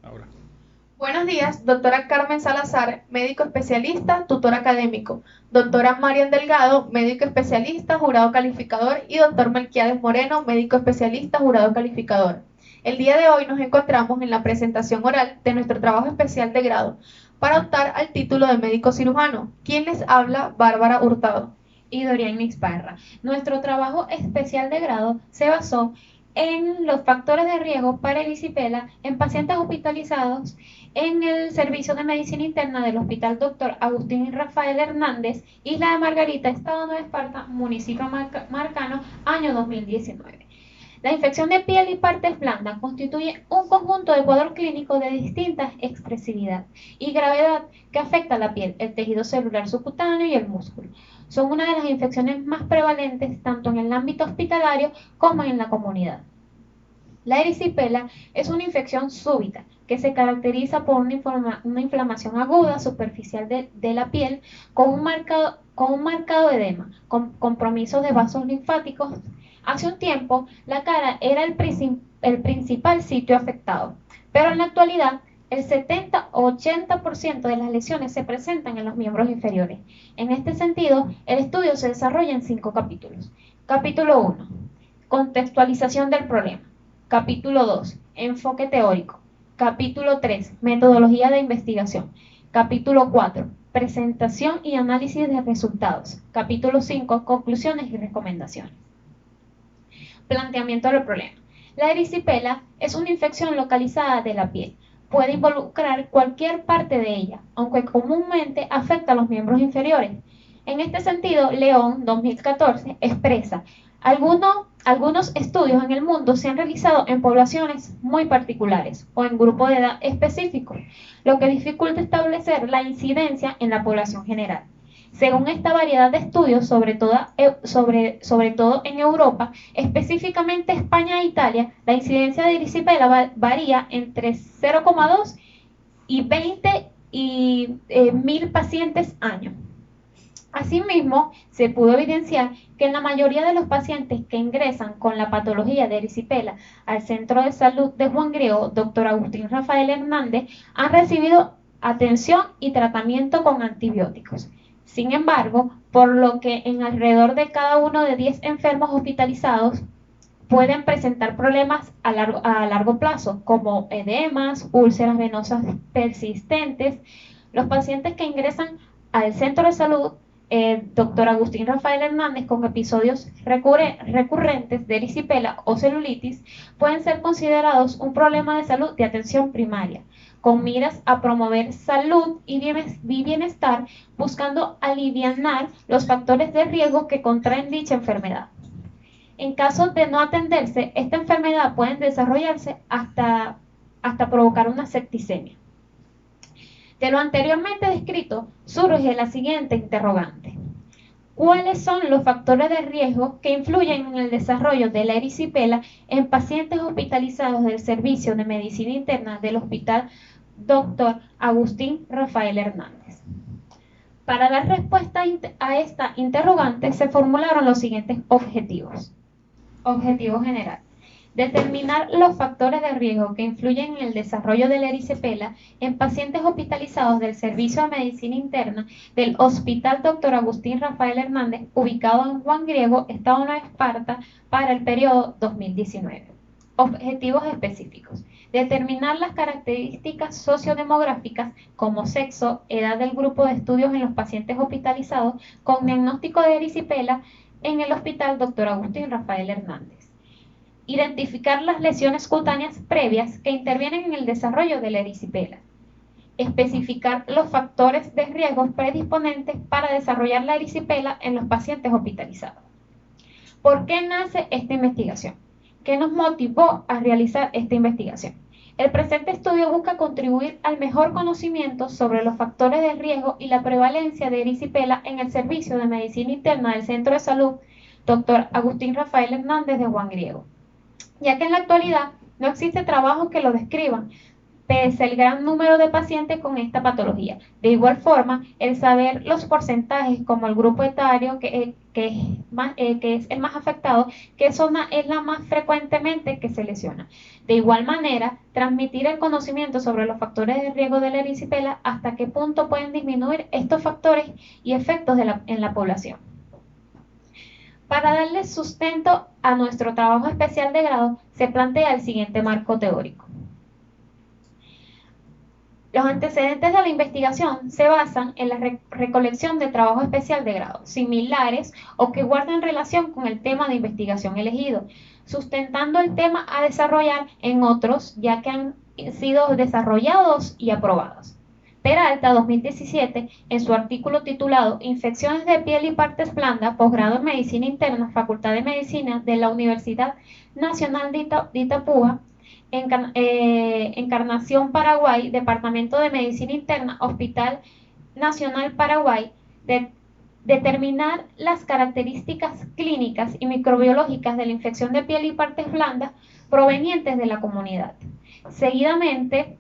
Ahora. Buenos días, doctora Carmen Salazar, médico especialista, tutor académico. Doctora Marian Delgado, médico especialista, jurado calificador. Y doctor Melquiades Moreno, médico especialista, jurado calificador. El día de hoy nos encontramos en la presentación oral de nuestro trabajo especial de grado para optar al título de médico cirujano. ¿Quién les habla? Bárbara Hurtado. Y Dorian Nixparra. Nuestro trabajo especial de grado se basó en los factores de riesgo para erisipela en pacientes hospitalizados en el servicio de medicina interna del Hospital Dr. Agustín Rafael Hernández, Isla de Margarita, Estado Nueva Esparta, municipio Marcano, año 2019. La infección de piel y partes blandas constituye un conjunto de cuadros clínicos de distinta expresividad y gravedad que afecta a la piel, el tejido celular subcutáneo y el músculo. Son una de las infecciones más prevalentes tanto en el ámbito hospitalario como en la comunidad. La erisipela es una infección súbita que se caracteriza por una inflamación aguda superficial de la piel con un marcado edema, con compromisos de vasos linfáticos. Hace un tiempo, la cara era el principal sitio afectado, pero en la actualidad el 70 o 80% de las lesiones se presentan en los miembros inferiores. En este sentido, el estudio se desarrolla en 5 capítulos. Capítulo 1. Contextualización del problema. Capítulo 2. Enfoque teórico. Capítulo 3. Metodología de investigación. Capítulo 4. Presentación y análisis de resultados. Capítulo 5. Conclusiones y recomendaciones. Planteamiento del problema. La erisipela es una infección localizada de la piel. Puede involucrar cualquier parte de ella, aunque comúnmente afecta a los miembros inferiores. En este sentido, León 2014 expresa: algunos estudios en el mundo se han realizado en poblaciones muy particulares o en grupos de edad específicos, lo que dificulta establecer la incidencia en la población general. Según esta variedad de estudios, sobre todo en Europa, específicamente España e Italia, la incidencia de erisipela varía entre 0,2 y 20 y 1000 pacientes año. Asimismo, se pudo evidenciar que en la mayoría de los pacientes que ingresan con la patología de erisipela al Centro de Salud de Juan Griego, Dr. Agustín Rafael Hernández, han recibido atención y tratamiento con antibióticos. Sin embargo, por lo que en alrededor de cada uno de 10 enfermos hospitalizados pueden presentar problemas a largo plazo, como edemas, úlceras venosas persistentes. Los pacientes que ingresan al centro de salud Dr. Agustín Rafael Hernández con episodios recurrentes de erisipela o celulitis pueden ser considerados un problema de salud de atención primaria, con miras a promover salud y bienestar, buscando aliviar los factores de riesgo que contraen dicha enfermedad. En caso de no atenderse, esta enfermedad puede desarrollarse hasta provocar una septicemia. De lo anteriormente descrito, surge la siguiente interrogante: ¿cuáles son los factores de riesgo que influyen en el desarrollo de la erisipela en pacientes hospitalizados del Servicio de Medicina Interna del Hospital Dr. Agustín Rafael Hernández? Para dar respuesta a esta interrogante se formularon los siguientes objetivos. Objetivo general: determinar los factores de riesgo que influyen en el desarrollo de la erisipela en pacientes hospitalizados del Servicio de Medicina Interna del Hospital Dr. Agustín Rafael Hernández, ubicado en Juan Griego, Estado Nueva Esparta, para el periodo 2019. Objetivos específicos: determinar las características sociodemográficas como sexo, edad del grupo de estudios en los pacientes hospitalizados con diagnóstico de erisipela en el Hospital Dr. Agustín Rafael Hernández. Identificar las lesiones cutáneas previas que intervienen en el desarrollo de la erisipela. Especificar los factores de riesgo predisponentes para desarrollar la erisipela en los pacientes hospitalizados. ¿Por qué nace esta investigación? ¿Qué nos motivó a realizar esta investigación? El presente estudio busca contribuir al mejor conocimiento sobre los factores de riesgo y la prevalencia de erisipela en el Servicio de Medicina Interna del Centro de Salud Dr. Agustín Rafael Hernández de Juan Griego, ya que en la actualidad no existe trabajo que lo describan, pese al gran número de pacientes con esta patología. De igual forma, el saber los porcentajes como el grupo etario que es el más afectado, qué zona es la más frecuentemente que se lesiona. De igual manera, transmitir el conocimiento sobre los factores de riesgo de la erisipela, hasta qué punto pueden disminuir estos factores y efectos en la población. Para darle sustento a nuestro trabajo especial de grado, se plantea el siguiente marco teórico. Los antecedentes de la investigación se basan en la recolección de trabajo especial de grado, similares o que guardan relación con el tema de investigación elegido, sustentando el tema a desarrollar en otros ya que han sido desarrollados y aprobados. Peralta, 2017, en su artículo titulado Infecciones de piel y partes blandas, posgrado en Medicina Interna, Facultad de Medicina de la Universidad Nacional de Itapúa, Encarnación, Paraguay, Departamento de Medicina Interna, Hospital Nacional Paraguay, determinar las características clínicas y microbiológicas de la infección de piel y partes blandas provenientes de la comunidad. Seguidamente,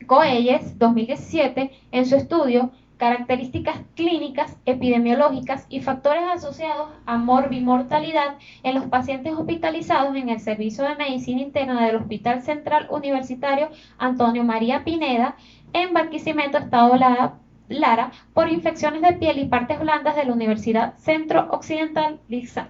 Coelles, 2017, en su estudio Características clínicas, epidemiológicas y factores asociados a morbimortalidad en los pacientes hospitalizados en el Servicio de Medicina Interna del Hospital Central Universitario Antonio María Pineda, en Barquisimeto, Estado Lara, por infecciones de piel y partes blandas de la Universidad Centro Occidental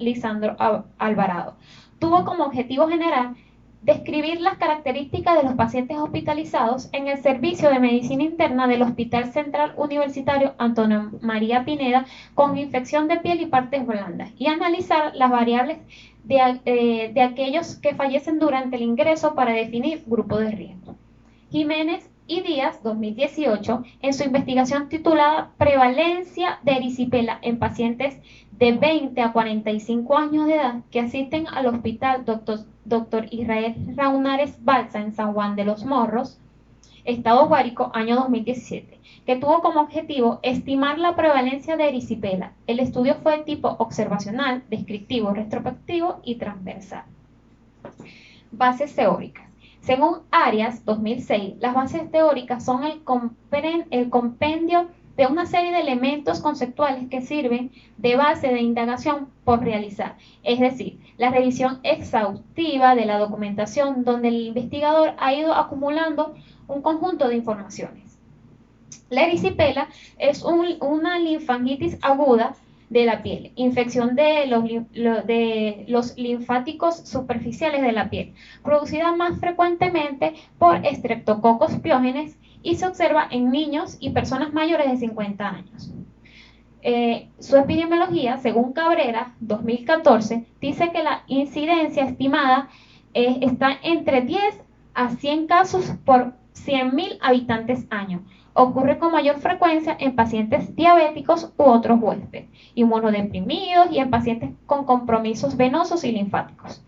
Lisandro Alvarado. Tuvo como objetivo general describir las características de los pacientes hospitalizados en el Servicio de Medicina Interna del Hospital Central Universitario Antonio María Pineda con infección de piel y partes blandas y analizar las variables de aquellos que fallecen durante el ingreso para definir grupo de riesgo. Jiménez y Díaz, 2018, en su investigación titulada Prevalencia de erisipela en pacientes de 20 a 45 años de edad que asisten al Hospital Dr. Israel Raunares Balsa en San Juan de los Morros, Estado Guárico, año 2017, que tuvo como objetivo estimar la prevalencia de erisipela. El estudio fue de tipo observacional, descriptivo, retrospectivo y transversal. Bases teóricas. Según Arias, 2006, las bases teóricas son el compendio de una serie de elementos conceptuales que sirven de base de indagación por realizar, es decir, la revisión exhaustiva de la documentación donde el investigador ha ido acumulando un conjunto de informaciones. La erisipela es una linfangitis aguda de la piel, infección de los linfáticos superficiales de la piel, producida más frecuentemente por Streptococcus pyogenes y se observa en niños y personas mayores de 50 años. Su epidemiología, según Cabrera, 2014, dice que la incidencia estimada está entre 10 a 100 casos por 100.000 habitantes año. Ocurre con mayor frecuencia en pacientes diabéticos u otros huéspedes, inmunodeprimidos y en pacientes con compromisos venosos y linfáticos.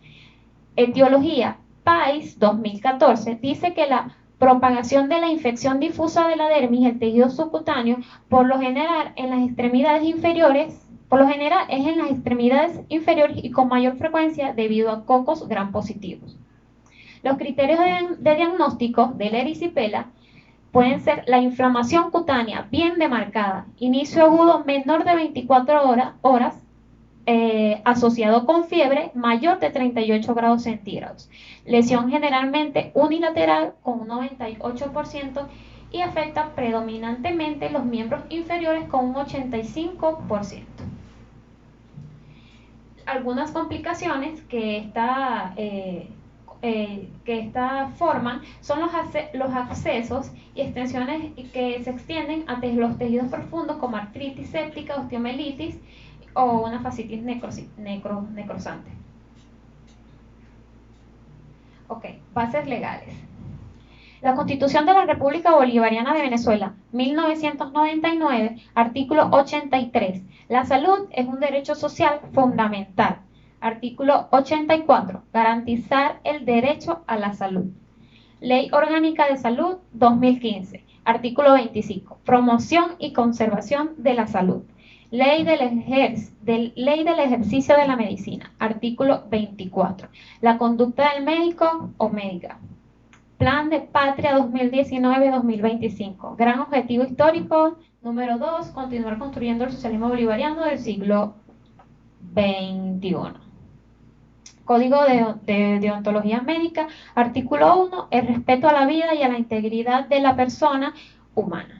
Etiología, PAIS 2014, dice que la propagación de la infección difusa de la dermis, el tejido subcutáneo, por lo general es en las extremidades inferiores y con mayor frecuencia debido a cocos gram positivos. Los criterios de diagnóstico de la erisipela pueden ser la inflamación cutánea bien demarcada, inicio agudo menor de 24 horas, asociado con fiebre mayor de 38 grados centígrados, lesión generalmente unilateral con un 98% y afecta predominantemente los miembros inferiores con un 85%. Algunas complicaciones que esta forman son los abscesos y extensiones que se extienden a los tejidos profundos como artritis séptica, osteomelitis o una fascitis necrosante. Ok, bases legales. La Constitución de la República Bolivariana de Venezuela, 1999, artículo 83. La salud es un derecho social fundamental. Artículo 84. Garantizar el derecho a la salud. Ley Orgánica de Salud 2015. Artículo 25. Promoción y conservación de la salud. Ley del ejercicio de la medicina. Artículo 24. La conducta del médico o médica. Plan de Patria 2019-2025. Gran objetivo histórico. Número 2, continuar construyendo el socialismo bolivariano del siglo XXI. Código de Deontología Médica, artículo 1, el respeto a la vida y a la integridad de la persona humana.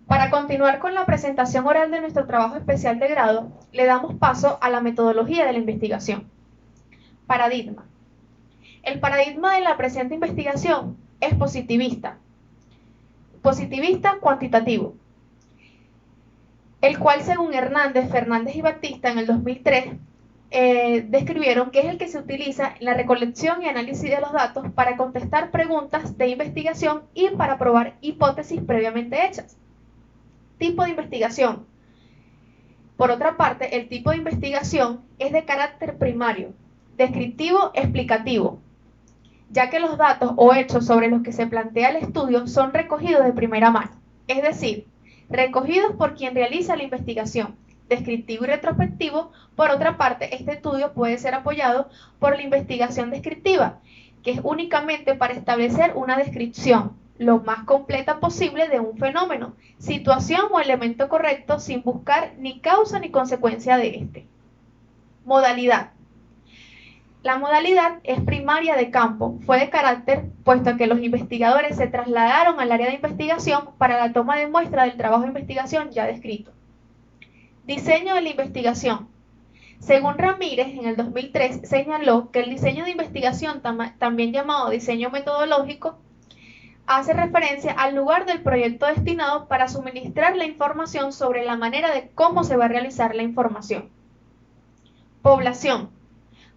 Para continuar con la presentación oral de nuestro trabajo especial de grado, le damos paso a la metodología de la investigación. Paradigma. El paradigma de la presente investigación es positivista cuantitativo, el cual según Hernández, Fernández y Batista en el 2003 describieron que es el que se utiliza en la recolección y análisis de los datos para contestar preguntas de investigación y para probar hipótesis previamente hechas. Tipo de investigación. Por otra parte, el tipo de investigación es de carácter primario, descriptivo, explicativo, ya que los datos o hechos sobre los que se plantea el estudio son recogidos de primera mano, es decir, recogidos por quien realiza la investigación. Descriptivo y retrospectivo, por otra parte, este estudio puede ser apoyado por la investigación descriptiva, que es únicamente para establecer una descripción lo más completa posible de un fenómeno, situación o elemento correcto sin buscar ni causa ni consecuencia de este. Modalidad. La modalidad es primaria de campo, fue de carácter puesto que los investigadores se trasladaron al área de investigación para la toma de muestra del trabajo de investigación ya descrito. Diseño de la investigación. Según Ramírez, en el 2003 señaló que el diseño de investigación, también llamado diseño metodológico, hace referencia al lugar del proyecto destinado para suministrar la información sobre la manera de cómo se va a realizar la información. Población.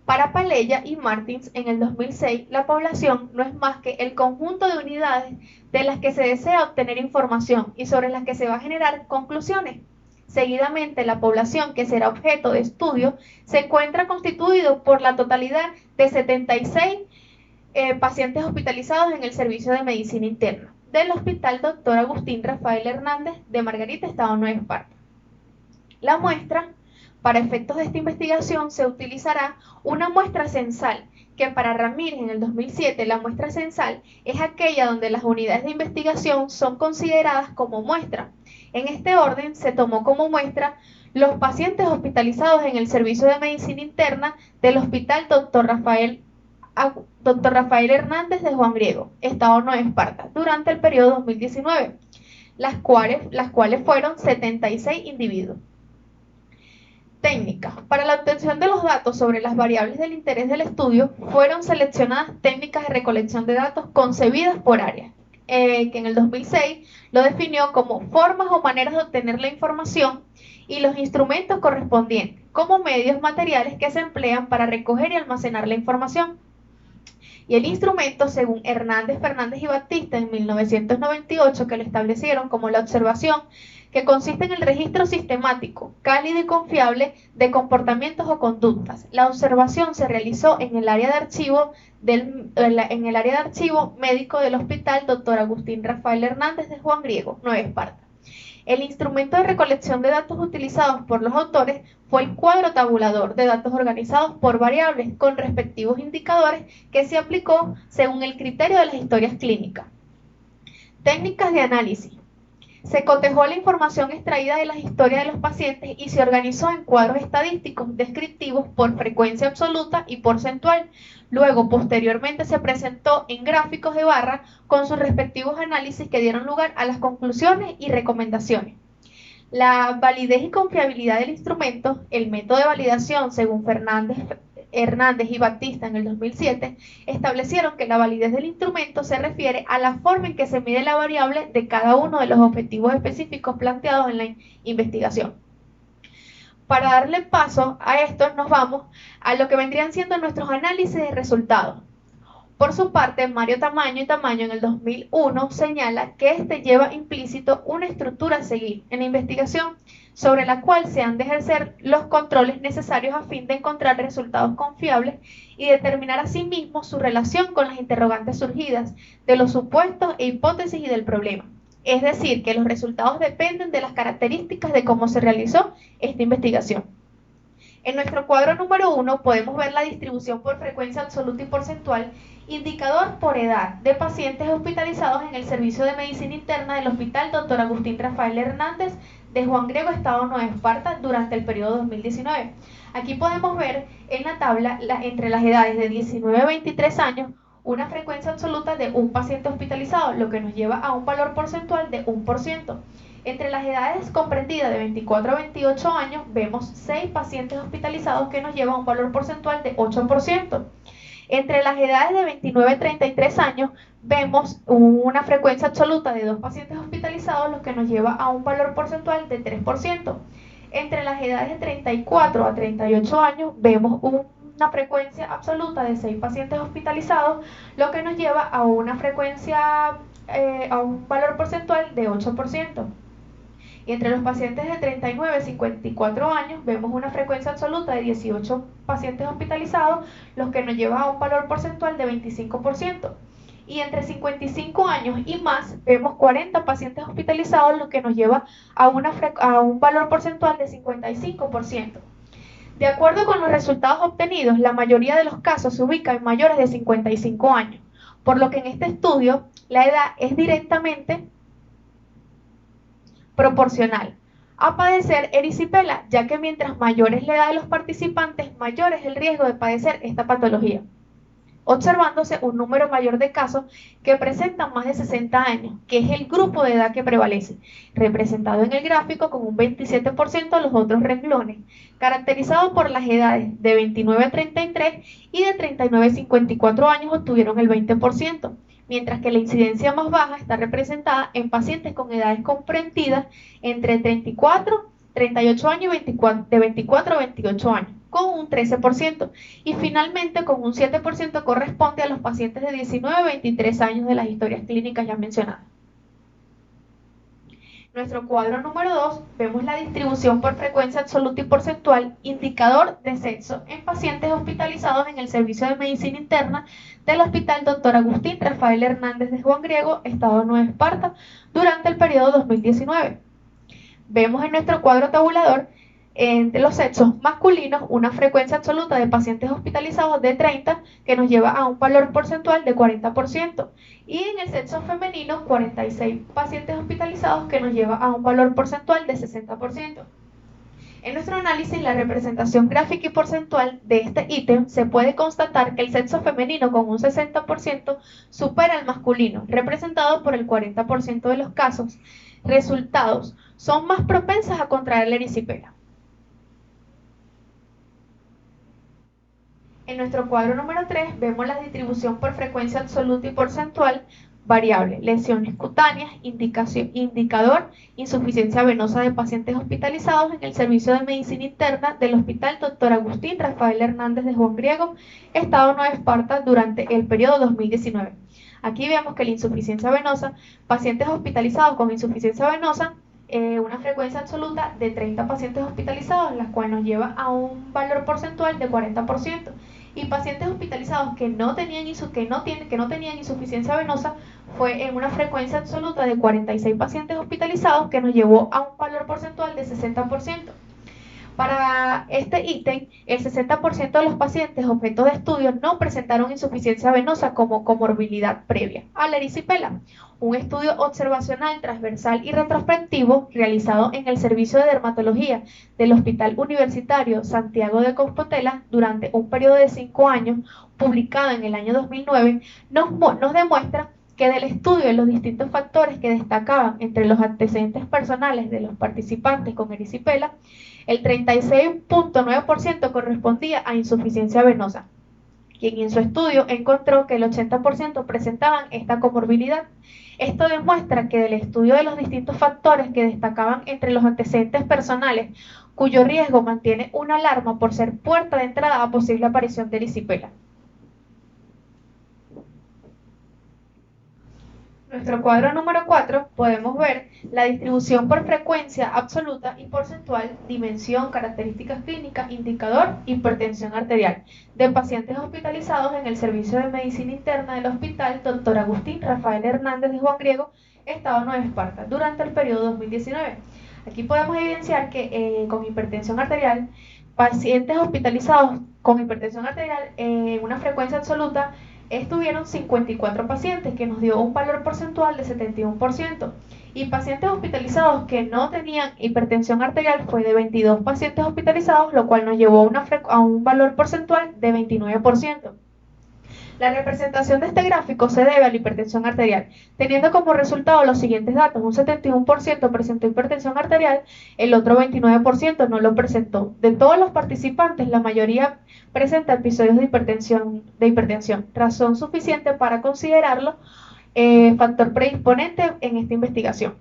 Para Palella y Martins en el 2006, la población no es más que el conjunto de unidades de las que se desea obtener información y sobre las que se va a generar conclusiones. Seguidamente, la población que será objeto de estudio se encuentra constituido por la totalidad de 76 pacientes hospitalizados en el servicio de medicina interna del Hospital Dr. Agustín Rafael Hernández de Margarita, Estado Nueva Esparta. La muestra, para efectos de esta investigación, se utilizará una muestra censal, que para Ramírez en el 2007 la muestra censal es aquella donde las unidades de investigación son consideradas como muestra. En este orden se tomó como muestra los pacientes hospitalizados en el servicio de medicina interna del Hospital Dr. Rafael Hernández de Juan Griego, Estado Nueva Esparta, durante el periodo 2019, las cuales fueron 76 individuos. Técnicas. Para la obtención de los datos sobre las variables del interés del estudio, fueron seleccionadas técnicas de recolección de datos concebidas por áreas, que en el 2006 lo definió como formas o maneras de obtener la información y los instrumentos correspondientes, como medios materiales que se emplean para recoger y almacenar la información. Y el instrumento, según Hernández, Fernández y Batista en 1998, que lo establecieron como la observación, que consiste en el registro sistemático, cálido y confiable de comportamientos o conductas. La observación se realizó en el área de archivo médico del Hospital Dr. Agustín Rafael Hernández de Juan Griego, Nueva Esparta. El instrumento de recolección de datos utilizados por los autores fue el cuadro tabulador de datos organizados por variables con respectivos indicadores que se aplicó según el criterio de las historias clínicas. Técnicas de análisis. Se cotejó la información extraída de las historias de los pacientes y se organizó en cuadros estadísticos descriptivos por frecuencia absoluta y porcentual. Luego, posteriormente, se presentó en gráficos de barra con sus respectivos análisis que dieron lugar a las conclusiones y recomendaciones. La validez y confiabilidad del instrumento, el método de validación, según Hernández y Batista en el 2007, establecieron que la validez del instrumento se refiere a la forma en que se mide la variable de cada uno de los objetivos específicos planteados en la investigación. Para darle paso a esto, nos vamos a lo que vendrían siendo nuestros análisis de resultados. Por su parte, Mario Tamaño en el 2001 señala que este lleva implícito una estructura a seguir en la investigación sobre la cual se han de ejercer los controles necesarios a fin de encontrar resultados confiables y determinar asimismo su relación con las interrogantes surgidas de los supuestos e hipótesis y del problema. Es decir, que los resultados dependen de las características de cómo se realizó esta investigación. En nuestro cuadro número 1 podemos ver la distribución por frecuencia absoluta y porcentual, indicador por edad, de pacientes hospitalizados en el servicio de medicina interna del Hospital Dr. Agustín Rafael Hernández de Juan Griego, Estado Nueva Esparta, durante el periodo 2019. Aquí podemos ver en la tabla, entre las edades de 19 a 23 años, una frecuencia absoluta de un paciente hospitalizado, lo que nos lleva a un valor porcentual de 1%. Entre las edades comprendidas de 24 a 28 años, vemos 6 pacientes hospitalizados, que nos lleva a un valor porcentual de 8%. Entre las edades de 29 a 33 años, vemos una frecuencia absoluta de 2 pacientes hospitalizados, lo que nos lleva a un valor porcentual de 3%. Entre las edades de 34 a 38 años, vemos una frecuencia absoluta de 6 pacientes hospitalizados, lo que nos lleva a una frecuencia, a un valor porcentual de 8%. Y entre los pacientes de 39 a 54 años vemos una frecuencia absoluta de 18 pacientes hospitalizados, lo que nos lleva a un valor porcentual de 25%. Y entre 55 años y más vemos 40 pacientes hospitalizados, lo que nos lleva a un valor porcentual de 55%. De acuerdo con los resultados obtenidos, la mayoría de los casos se ubican en mayores de 55 años, por lo que en este estudio la edad es directamente proporcional a padecer erisipela, ya que mientras mayor es la edad de los participantes, mayor es el riesgo de padecer esta patología, observándose un número mayor de casos que presentan más de 60 años, que es el grupo de edad que prevalece, representado en el gráfico con un 27% de los otros renglones, caracterizado por las edades de 29 a 33 y de 39 a 54 años obtuvieron el 20%. Mientras que la incidencia más baja está representada en pacientes con edades comprendidas entre 34, 38 años y de 24 a 28 años, con un 13%, y finalmente con un 7% corresponde a los pacientes de 19 a 23 años de las historias clínicas ya mencionadas. En nuestro cuadro número 2 vemos la distribución por frecuencia absoluta y porcentual, indicador de sexo, en pacientes hospitalizados en el servicio de medicina interna del Hospital Dr. Agustín Rafael Hernández de Juan Griego, Estado Nueva Esparta, durante el periodo 2019. Vemos en nuestro cuadro tabulador de los sexos masculinos una frecuencia absoluta de pacientes hospitalizados de 30, que nos lleva a un valor porcentual de 40%, y en el sexo femenino 46 pacientes hospitalizados, que nos lleva a un valor porcentual de 60%. En nuestro análisis, la representación gráfica y porcentual de este ítem, se puede constatar que el sexo femenino con un 60% supera al masculino, representado por el 40% de los casos. Resultados: son más propensas a contraer la erisipela. En nuestro cuadro número 3 vemos la distribución por frecuencia absoluta y porcentual variable, lesiones cutáneas, indicador, insuficiencia venosa de pacientes hospitalizados en el servicio de medicina interna del Hospital Dr. Agustín Rafael Hernández de Juan Griego, Estado Nueva Esparta, durante el periodo 2019. Aquí vemos que la insuficiencia venosa, pacientes hospitalizados con insuficiencia venosa, una frecuencia absoluta de 30 pacientes hospitalizados, la cual nos lleva a un valor porcentual de 40%, y pacientes hospitalizados que no tenían insuficiencia venosa fue en una frecuencia absoluta de 46 pacientes hospitalizados, que nos llevó a un valor porcentual de 60%. Para este ítem, el 60% de los pacientes objeto de estudio no presentaron insuficiencia venosa como comorbilidad previa a la erisipela. Un estudio observacional transversal y retrospectivo realizado en el Servicio de Dermatología del Hospital Universitario Santiago de Compostela durante un periodo de 5 años, publicado en el año 2009, nos demuestra que del estudio de los distintos factores que destacaban entre los antecedentes personales de los participantes con erisipela, el 36.9% correspondía a insuficiencia venosa, quien en su estudio encontró que el 80% presentaban esta comorbilidad. Esto demuestra que del estudio de los distintos factores que destacaban entre los antecedentes personales, cuyo riesgo mantiene una alarma por ser puerta de entrada a posible aparición de erisipela. Nuestro cuadro número 4 podemos ver la distribución por frecuencia absoluta y porcentual, dimensión, características clínicas, indicador, hipertensión arterial, de pacientes hospitalizados en el servicio de medicina interna del Hospital Dr. Agustín Rafael Hernández de Juan Griego, Estado Nueva Esparta, durante el periodo 2019. Aquí podemos evidenciar que con hipertensión arterial pacientes hospitalizados con hipertensión arterial en una frecuencia absoluta estuvieron 54 pacientes, que nos dio un valor porcentual de 71%. Y pacientes hospitalizados que no tenían hipertensión arterial fue de 22 pacientes hospitalizados, lo cual nos llevó a un valor porcentual de 29%. La representación de este gráfico se debe a la hipertensión arterial, teniendo como resultado los siguientes datos: un 71% presentó hipertensión arterial, el otro 29% no lo presentó. De todos los participantes, la mayoría presenta episodios de hipertensión, razón suficiente para considerarlo factor predisponente en esta investigación.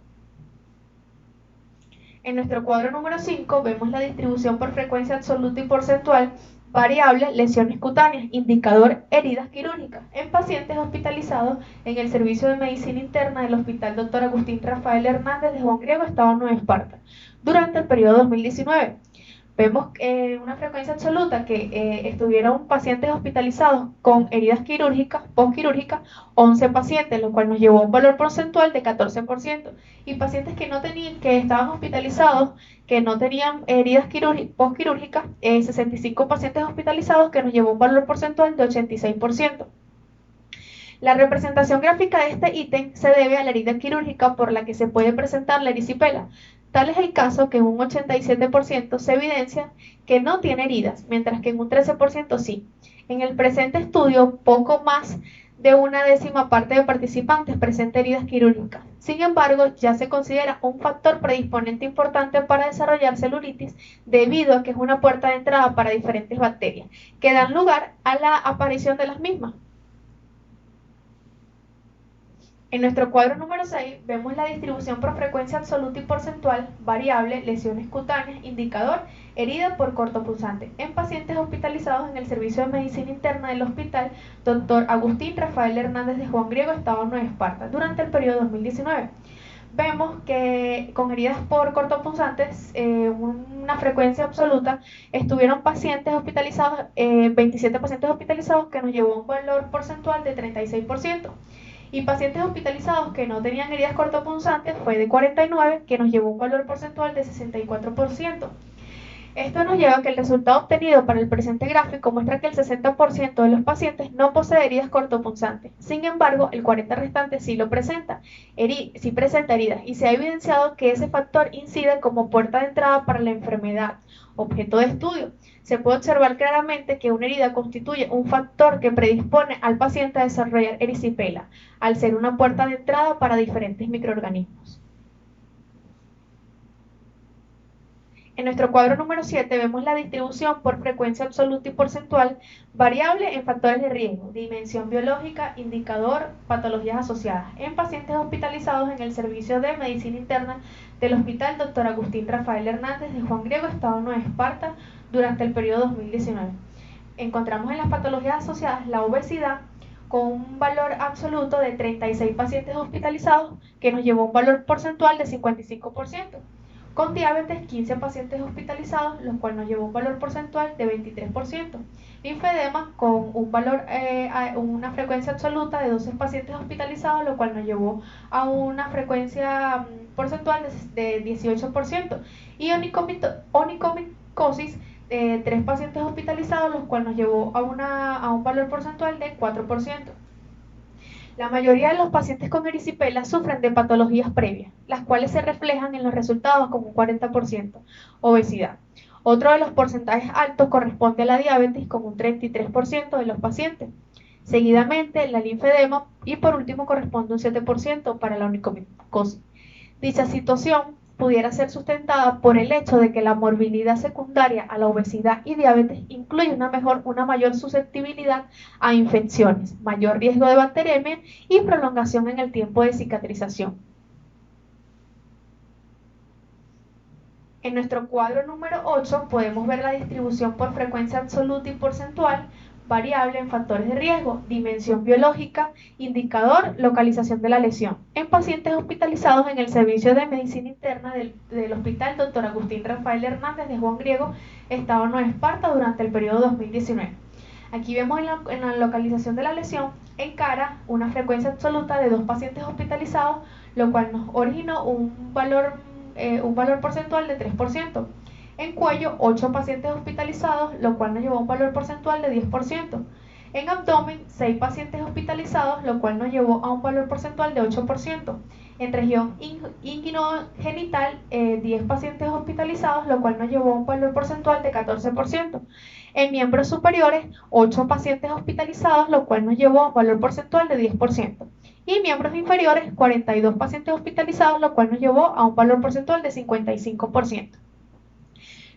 En nuestro cuadro número 5 vemos la distribución por frecuencia absoluta y porcentual, variable, lesiones cutáneas, indicador, heridas quirúrgicas, en pacientes hospitalizados en el servicio de medicina interna del Hospital Dr. Agustín Rafael Hernández de Juan Griego, Estado Nueva Esparta, durante el periodo 2019. Vemos una frecuencia absoluta que estuvieron pacientes hospitalizados con heridas quirúrgicas, postquirúrgicas, 11 pacientes, lo cual nos llevó a un valor porcentual de 14%, y pacientes que estaban hospitalizados, que no tenían heridas postquirúrgicas, 65 pacientes hospitalizados, que nos llevó a un valor porcentual de 86%. La representación gráfica de este ítem se debe a la herida quirúrgica por la que se puede presentar la erisipela. Tal es el caso que en un 87% se evidencia que no tiene heridas, mientras que en un 13% sí. En el presente estudio, poco más de una décima parte de participantes presenta heridas quirúrgicas. Sin embargo, ya se considera un factor predisponente importante para desarrollar celulitis debido a que es una puerta de entrada para diferentes bacterias, que dan lugar a la aparición de las mismas. En nuestro cuadro número 6 vemos la distribución por frecuencia absoluta y porcentual, variable, lesiones cutáneas, indicador, herida por cortopunzante, en pacientes hospitalizados en el servicio de medicina interna del Hospital Dr. Agustín Rafael Hernández de Juan Griego, Estado Nueva Esparta, durante el periodo 2019. Vemos que con heridas por cortopunzantes, una frecuencia absoluta, estuvieron pacientes hospitalizados, 27 pacientes hospitalizados, que nos llevó a un valor porcentual de 36%. Y pacientes hospitalizados que no tenían heridas cortopunzantes fue de 49, que nos llevó a un valor porcentual de 64%. Esto nos lleva a que el resultado obtenido para el presente gráfico muestra que el 60% de los pacientes no posee heridas cortopunzantes. Sin embargo, el 40% restante sí lo presenta, sí presenta heridas, y se ha evidenciado que ese factor incide como puerta de entrada para la enfermedad objeto de estudio. Se puede observar claramente que una herida constituye un factor que predispone al paciente a desarrollar erisipela, al ser una puerta de entrada para diferentes microorganismos. En nuestro cuadro número 7 vemos la distribución por frecuencia absoluta y porcentual, variable en factores de riesgo, dimensión biológica, indicador, patologías asociadas, en pacientes hospitalizados en el servicio de medicina interna del Hospital Dr. Agustín Rafael Hernández de Juan Griego, Estado Nueva Esparta, durante el periodo 2019. Encontramos en las patologías asociadas la obesidad, con un valor absoluto de 36 pacientes hospitalizados, que nos llevó a un valor porcentual de 55%. Con diabetes, 15 pacientes hospitalizados, lo cual nos llevó a un valor porcentual de 23%. Linfedema, con una frecuencia absoluta de 12 pacientes hospitalizados, lo cual nos llevó a una frecuencia porcentual de 18%. Y onicomicosis, 3 pacientes hospitalizados, lo cual nos llevó a un valor porcentual de 4%. La mayoría de los pacientes con erisipela sufren de patologías previas, las cuales se reflejan en los resultados como un 40%. Obesidad. Otro de los porcentajes altos corresponde a la diabetes, con un 33% de los pacientes. Seguidamente, la linfedema, y por último corresponde un 7% para la onicomicosis. Dicha situación pudiera ser sustentada por el hecho de que la morbilidad secundaria a la obesidad y diabetes incluye una mayor susceptibilidad a infecciones, mayor riesgo de bacteremia y prolongación en el tiempo de cicatrización. En nuestro cuadro número 8 podemos ver la distribución por frecuencia absoluta y porcentual, variable en factores de riesgo, dimensión biológica, indicador, localización de la lesión, en pacientes hospitalizados en el servicio de medicina interna del Hospital Dr. Agustín Rafael Hernández de Juan Griego, Estado Nueva Esparta, durante el periodo 2019. Aquí vemos en la localización de la lesión en cara una frecuencia absoluta de 2 pacientes hospitalizados, lo cual nos originó un valor porcentual de 3%. En cuello, 8 pacientes hospitalizados, lo cual nos llevó a un valor porcentual de 10%. En abdomen, 6 pacientes hospitalizados, lo cual nos llevó a un valor porcentual de 8%. En región inguinogenital, 10 pacientes hospitalizados, lo cual nos llevó a un valor porcentual de 14%. En miembros superiores, 8 pacientes hospitalizados, lo cual nos llevó a un valor porcentual de 10%. Y miembros inferiores, 42 pacientes hospitalizados, lo cual nos llevó a un valor porcentual de 55%.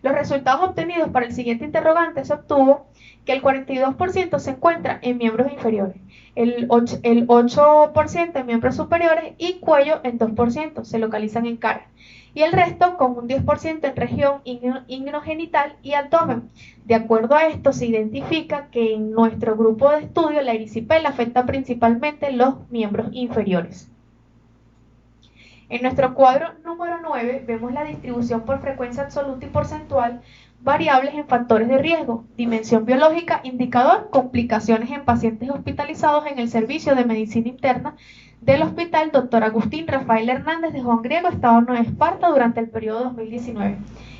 Los resultados obtenidos para el siguiente interrogante se obtuvo que el 42% se encuentra en miembros inferiores, el 8% en miembros superiores y cuello en 2%, se localizan en cara. Y el resto con un 10% en región inguinogenital y abdomen. De acuerdo a esto, se identifica que en nuestro grupo de estudio la erisipela afecta principalmente los miembros inferiores. En nuestro cuadro número 9 vemos la distribución por frecuencia absoluta y porcentual, variables en factores de riesgo, dimensión biológica, indicador, complicaciones en pacientes hospitalizados en el servicio de medicina interna del Hospital Dr. Agustín Rafael Hernández de Juan Griego, Estado Nueva Esparta, durante el periodo 2019.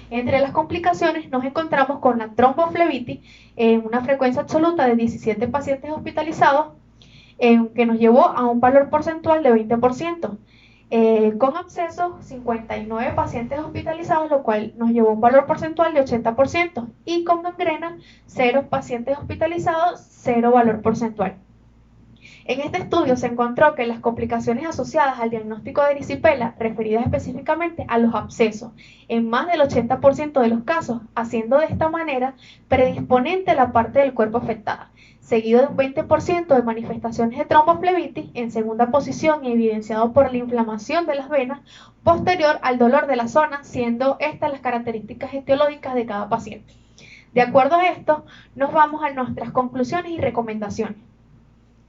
Entre las complicaciones nos encontramos con la tromboflebitis en una frecuencia absoluta de 17 pacientes hospitalizados, que nos llevó a un valor porcentual de 20%. Con abscesos, 59 pacientes hospitalizados, lo cual nos llevó a un valor porcentual de 80%. Y con gangrena, 0 pacientes hospitalizados, 0 valor porcentual. En este estudio se encontró que las complicaciones asociadas al diagnóstico de erisipela, referidas específicamente a los abscesos, en más del 80% de los casos, haciendo de esta manera predisponente la parte del cuerpo afectada, seguido de un 20% de manifestaciones de tromboflebitis, en segunda posición y evidenciado por la inflamación de las venas, posterior al dolor de la zona, siendo estas las características etiológicas de cada paciente. De acuerdo a esto, nos vamos a nuestras conclusiones y recomendaciones.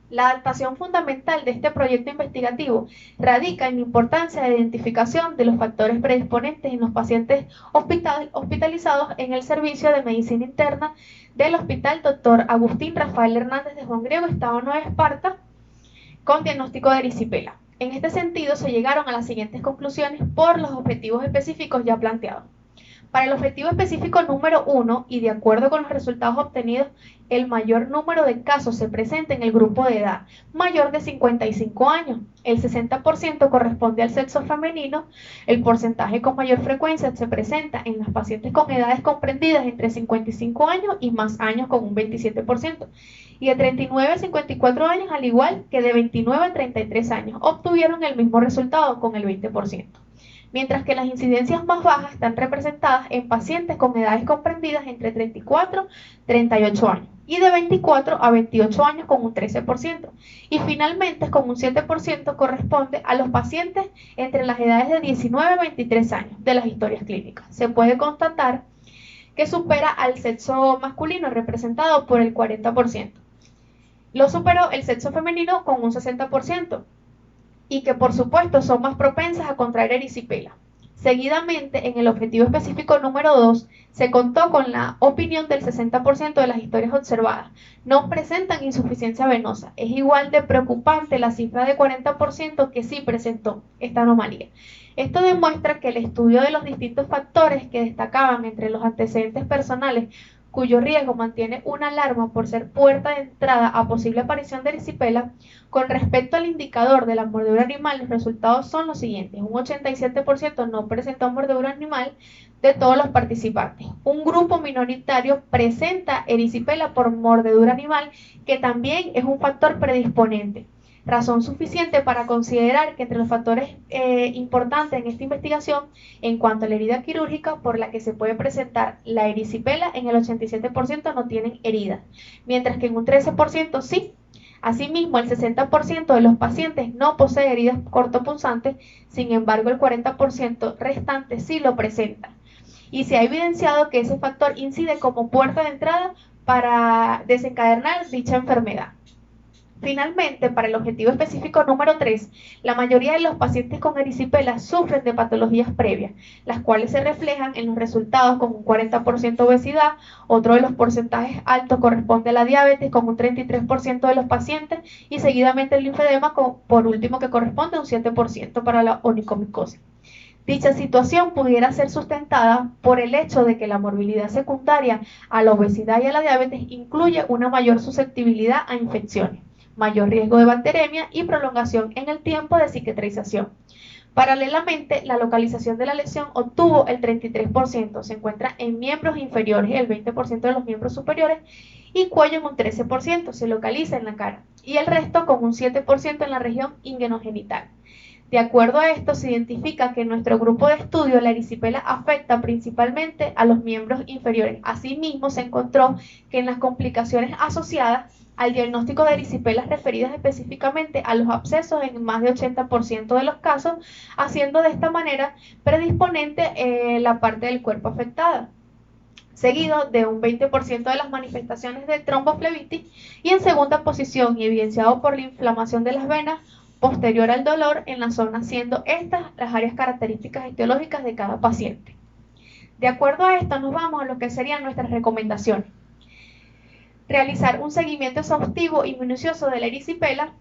La adaptación fundamental de este proyecto investigativo radica en la importancia de identificación de los factores predisponentes en los pacientes hospitalizados en el servicio de medicina interna del Hospital Dr. Agustín Rafael Hernández de Juan Griego, Estado Nueva Esparta, con diagnóstico de erisipela. En este sentido, se llegaron a las siguientes conclusiones por los objetivos específicos ya planteados. Para el objetivo específico número 1, y de acuerdo con los resultados obtenidos, el mayor número de casos se presenta en el grupo de edad mayor de 55 años. El 60% corresponde al sexo femenino. El porcentaje con mayor frecuencia se presenta en las pacientes con edades comprendidas entre 55 años y más años, con un 27%. Y de 39 a 54 años, al igual que de 29 a 33 años, obtuvieron el mismo resultado con el 20%. Mientras que las incidencias más bajas están representadas en pacientes con edades comprendidas entre 34 y 38 años y de 24 a 28 años, con un 13%. Y finalmente, con un 7%, corresponde a los pacientes entre las edades de 19 a 23 años de las historias clínicas. Se puede constatar que supera al sexo masculino, representado por el 40%. Lo superó el sexo femenino con un 60%. Y que por supuesto son más propensas a contraer erisipela. Seguidamente, en el objetivo específico número 2, se contó con la opinión del 60% de las historias observadas. No presentan insuficiencia venosa. Es igual de preocupante la cifra de 40% que sí presentó esta anomalía. Esto demuestra que el estudio de los distintos factores que destacaban entre los antecedentes personales, cuyo riesgo mantiene una alarma por ser puerta de entrada a posible aparición de erisipela, con respecto al indicador de la mordedura animal, los resultados son los siguientes. Un 87% no presentó mordedura animal de todos los participantes. Un grupo minoritario presenta erisipela por mordedura animal, que también es un factor predisponente. Razón suficiente para considerar que entre los factores importantes en esta investigación, en cuanto a la herida quirúrgica por la que se puede presentar la erisipela, en el 87% no tienen heridas, mientras que en un 13% sí. Asimismo, el 60% de los pacientes no posee heridas cortopunzantes, sin embargo el 40% restante sí lo presenta. Y se ha evidenciado que ese factor incide como puerta de entrada para desencadenar dicha enfermedad. Finalmente, para el objetivo específico número 3, la mayoría de los pacientes con erisipela sufren de patologías previas, las cuales se reflejan en los resultados con un 40% obesidad. Otro de los porcentajes altos corresponde a la diabetes, con un 33% de los pacientes, y seguidamente el linfedema, por último, que corresponde a un 7% para la onicomicosis. Dicha situación pudiera ser sustentada por el hecho de que la morbilidad secundaria a la obesidad y a la diabetes incluye una mayor susceptibilidad a infecciones, mayor riesgo de bacteremia y prolongación en el tiempo de cicatrización. Paralelamente, la localización de la lesión obtuvo el 33%, se encuentra en miembros inferiores, el 20% de los miembros superiores, y cuello en un 13%, se localiza en la cara, y el resto con un 7% en la región inguinogenital. De acuerdo a esto, se identifica que en nuestro grupo de estudio la erisipela afecta principalmente a los miembros inferiores. Asimismo, se encontró que en las complicaciones asociadas al diagnóstico de erisipelas referidas específicamente a los abscesos en más de 80% de los casos, haciendo de esta manera predisponente la parte del cuerpo afectada, seguido de un 20% de las manifestaciones de tromboflebitis, y en segunda posición y evidenciado por la inflamación de las venas posterior al dolor en la zona, siendo estas las áreas características etiológicas de cada paciente. De acuerdo a esto, nos vamos a lo que serían nuestras recomendaciones. Realizar un seguimiento exhaustivo y minucioso de la erisipela,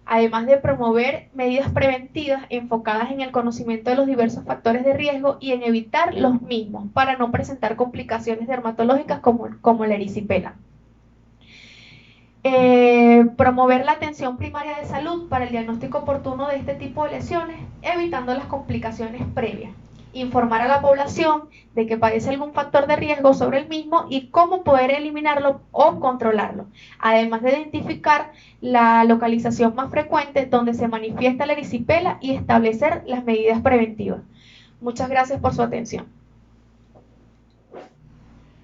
además de promover medidas preventivas enfocadas en el conocimiento de los diversos factores de riesgo y en evitar los mismos para no presentar complicaciones dermatológicas como la erisipela. Promover la atención primaria de salud para el diagnóstico oportuno de este tipo de lesiones, evitando las complicaciones previas. Informar a la población de que padece algún factor de riesgo sobre el mismo y cómo poder eliminarlo o controlarlo, además de identificar la localización más frecuente donde se manifiesta la erisipela y establecer las medidas preventivas. Muchas gracias por su atención.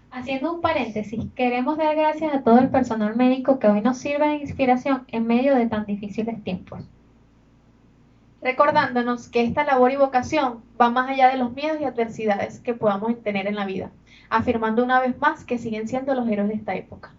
Haciendo un paréntesis, queremos dar gracias a todo el personal médico que hoy nos sirve de inspiración en medio de tan difíciles tiempos. Recordándonos que esta labor y vocación va más allá de los miedos y adversidades que podamos tener en la vida, afirmando una vez más que siguen siendo los héroes de esta época.